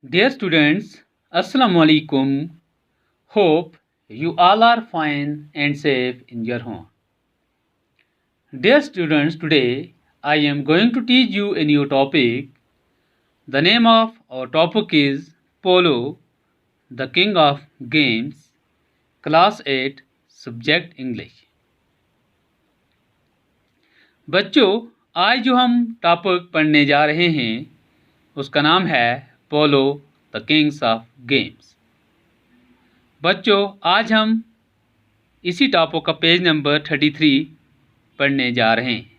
Dear students, Assalamu alaikum. Hope you all are fine and safe in your home. Dear students, today I am going to teach you a new topic. The name of our topic is Polo, the King of Games, Class 8, Subject English. बच्चों, आज जो हम topic पढ़ने जा रहे हैं उसका नाम है पोलो, द किंग्स ऑफ गेम्स। बच्चों, आज हम इसी टॉपिक का पेज नंबर 33 पढ़ने जा रहे हैं।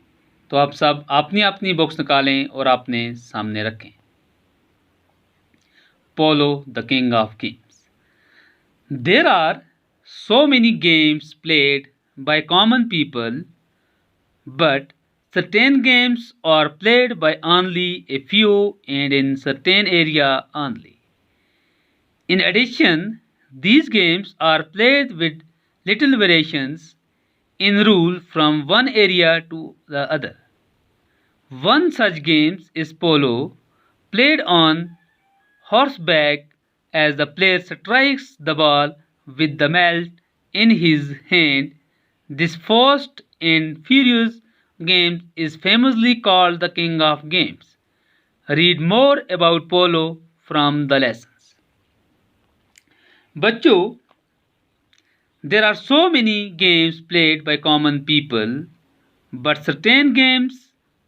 तो आप सब अपनी अपनी बुक्स निकालें और अपने सामने रखें। Polo, the king of games. There are so many games played by common people, but certain games are played by only a few and in certain area only. In addition, these games are played with little variations in rule from one area to the other. One such game is polo, played on horseback as the player strikes the ball with the mallet in his hand. This fast and furious game is famously called the king of games. Read more about polo from the lessons. बच्चों, there are so many games played by common people, but certain games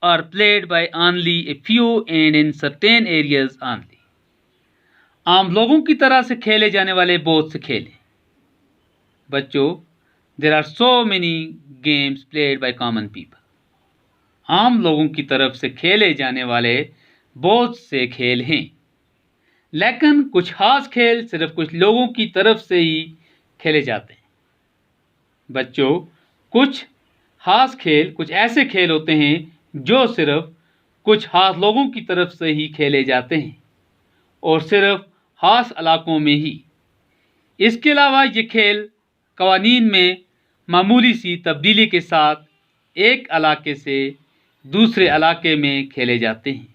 are played by only a few and in certain areas only. आम लोगों की तरह से खेले जाने वाले बहुत से खेल हैं। बच्चों, there are so many games played by common people. आम लोगों की तरफ से खेले जाने वाले बहुत से खेल हैं, लेकिन कुछ खास खेल सिर्फ कुछ लोगों की तरफ से ही खेले जाते हैं। बच्चों, कुछ खास खेल, कुछ ऐसे खेल होते हैं जो सिर्फ कुछ खास लोगों की तरफ से ही खेले जाते हैं और सिर्फ खास इलाकों में ही। इसके अलावा ये खेल कवानीन में मामूली सी तब्दीली के साथ एक इलाके से दूसरे इलाके में खेले जाते हैं।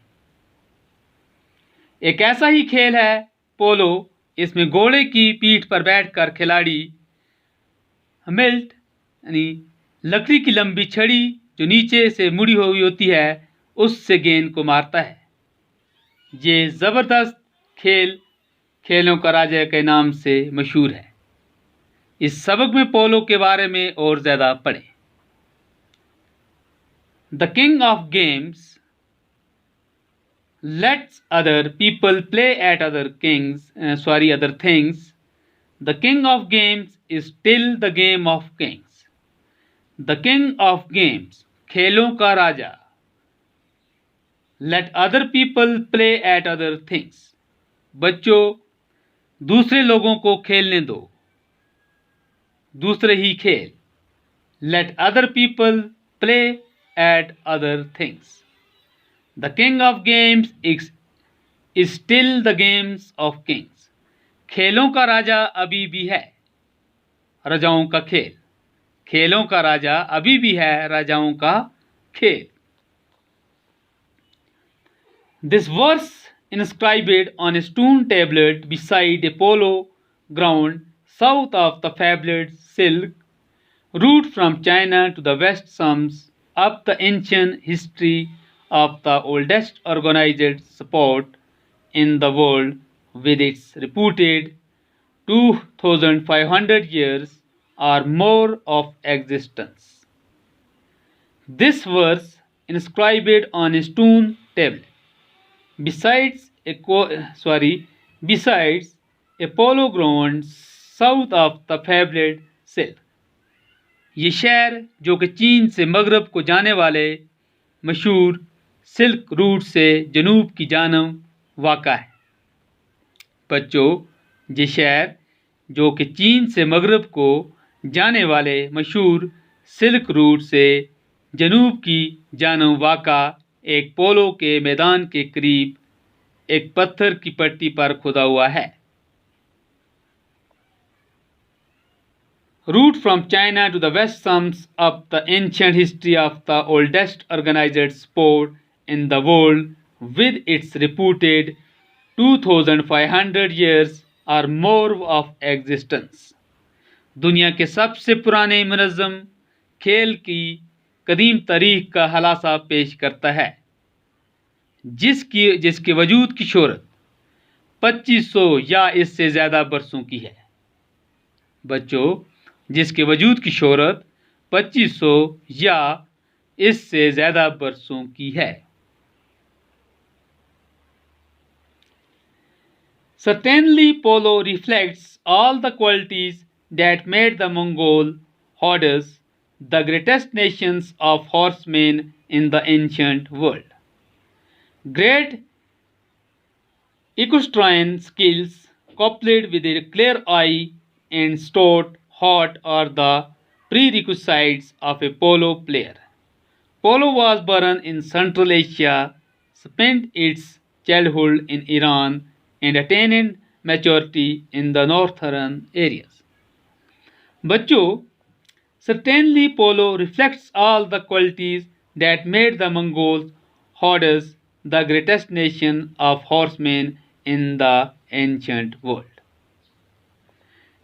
एक ऐसा ही खेल है पोलो। इसमें घोड़े की पीठ पर बैठकर खिलाड़ी मिल्ट यानी लकड़ी की लंबी छड़ी जो नीचे से मुड़ी हुई होती है उससे गेंद को मारता है। ये ज़बरदस्त खेल खेलों का राजा के नाम से मशहूर है। इस सबक में पोलो के बारे में और ज़्यादा पढ़ें। The king of games lets other people play at other things. The king of games is still the game of kings. The king of games, खेलों का राजा, let other people play at other things. बच्चों, दूसरे लोगों को खेलने दो, दूसरे ही खेल। Let other people play at other things. The king of games is still the games of kings. खेलों का राजा अभी भी है, राजाओं का खेल। खेलों का राजा अभी भी है, राजाओं का खेल। This verse inscribed on a stone tablet beside a polo ground south of the fabled Silk route from China to the West sums up the ancient history of the oldest organized sport in the world with its reputed 2,500 years or more of existence. This verse inscribed on a stone tablet besides a polo ground south of the fabled Silk. ये शहर जो कि चीन से मगरब को जाने वाले मशहूर सिल्क रूट से जनूब की जानब वाक़ा है। बच्चों, ये शहर जो कि चीन से मगरब को जाने वाले मशहूर सिल्क रूट से जनूब की जानब वाक़ा एक पोलो के मैदान के करीब एक पत्थर की पट्टी पर खुदा हुआ है। Route from China to the West sums up the ancient history of the oldest organized sport in the world with its reputed 2500 years or more of existence। दुनिया के सबसे पुराने मुनज़्ज़म खेल की कदीम तारीख का खुलासा पेश करता है, जिसके वजूद की शोहरत 2500 या इससे ज़्यादा बरसों की है। बच्चों, जिसके वजूद की शोहरत 2500 या इससे ज़्यादा बरसों की है। Certainly, polo reflects all the qualities that made the Mongol hordes the greatest nations of horsemen in the ancient world. Great equestrian skills, coupled with a clear eye and stout heart, are the prerequisites of a polo player. Polo was born in Central Asia, spent its childhood in Iran, and attained maturity in the northern areas. बच्चों, certainly polo reflects all the qualities that made the Mongol hordes the greatest nation of horsemen in the ancient world.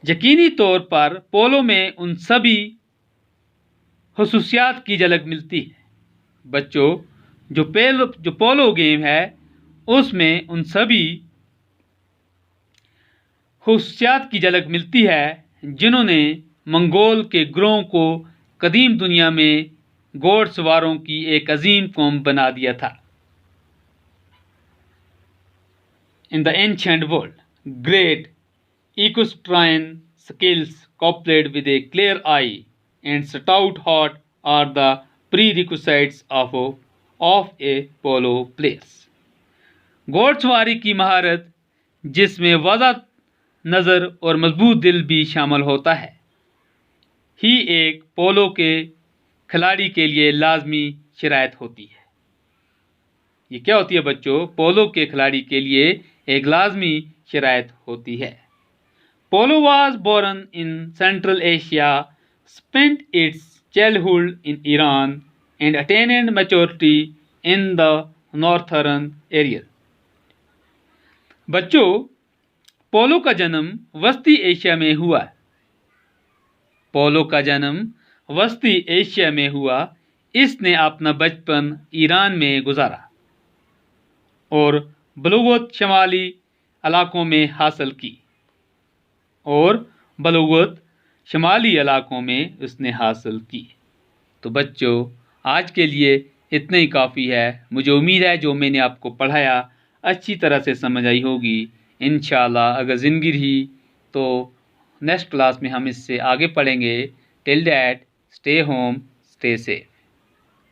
यकीनी तौर पर पोलो में उन सभी खुसूसियात की झलक मिलती है। बच्चों, जो पोलो गेम है उसमें उन सभी खुसूसियात की झलक मिलती है जिन्होंने मंगोल के ग्रोह को कदीम दुनिया में घोड़सवारों की एक अजीम कौम बना दिया था। In the ancient world, great equestrian skills coupled with a clear eye and stout heart are the prerequisites of a polo players. घोड़सवारी की महारत, जिसमें वाज़ह नज़र और मजबूत दिल भी शामिल होता है, ही एक पोलो के खिलाड़ी के लिए लाजमी शराइत होती है। ये क्या होती है बच्चों? पोलो के खिलाड़ी के लिए एक लाजमी शराइत होती है। Polo was born in Central Asia, spent its childhood in Iran, and attained maturity in the northern areas. बच्चों, पोलो का जन्म वस्ती एशिया में हुआ। पोलो का जन्म वस्ती एशिया में हुआ। इसने अपना बचपन ईरान में गुजारा और बलूगत शमाली इलाकों में हासिल की उसने हासिल की। तो बच्चों, आज के लिए इतना ही काफ़ी है। मुझे उम्मीद है जो मैंने आपको पढ़ाया अच्छी तरह से समझ आई होगी। इंशाल्लाह अगर ज़िंदगी रही तो नेक्स्ट क्लास में हम इससे आगे पढ़ेंगे। Till that, stay home, stay safe.